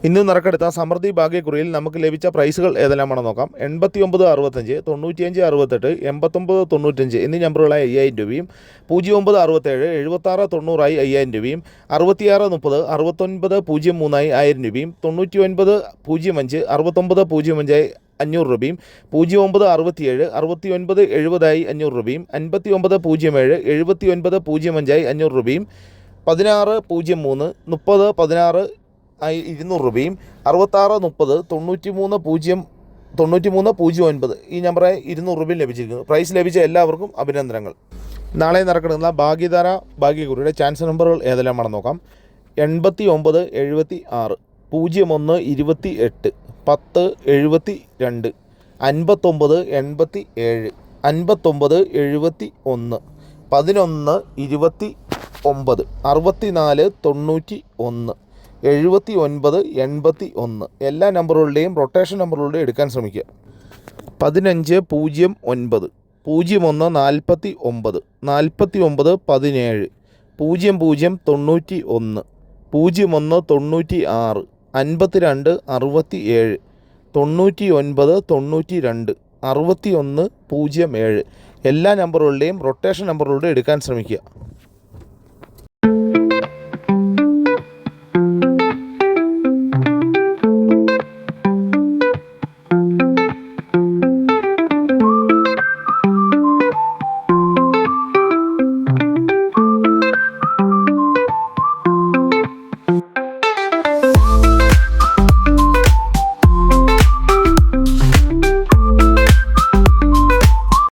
ഇന്ന് നറുക്കെടുത്ത സമൃദ്ധി ഭാഗ്യക്കുറിയിൽ നമുക്ക് ലഭിച്ച പ്രൈസുകൾ ഏതെല്ലാമാണെന്ന് നോക്കാം. 8965, 9568, 8995 എന്നീ നമ്പറുകളായി 5000 രൂപയും, 0967, 7690 5000 രൂപയും, 6630, 6903 1000 രൂപയും, 9905, 6905 500 രൂപയും, 0967, 6970 500 രൂപയും, 5907, 7905 500 രൂപയും, 1603, 3016 200 രൂപയും, 6630, 9309 ഈ നമ്പറായി 200 രൂപയും ലഭിച്ചിരിക്കുന്നു. പ്രൈസ് ലഭിച്ച എല്ലാവർക്കും അഭിനന്ദനങ്ങൾ. നാളെ നടക്കുന്ന ഭാഗ്യധാര ഭാഗ്യക്കുറിയുടെ ചാൻസ് നമ്പറുകൾ ഏതെല്ലാമാണെന്ന് നോക്കാം. 8976, 01 28, 10 72, 59 87, 59 71, 11 29, 64 91, 79 81 എല്ലാ നമ്പറുകളുടെയും റൊട്ടേഷൻ നമ്പറുകളുടെ എടുക്കാൻ ശ്രമിക്കുക. 15 09, 01 49, 49 17, 00 91, 01 96, 52 67, 99 92, 61 07 എല്ലാ നമ്പറുകളുടെയും റൊട്ടേഷൻ നമ്പറുകളുടെ എടുക്കാൻ ശ്രമിക്കുക.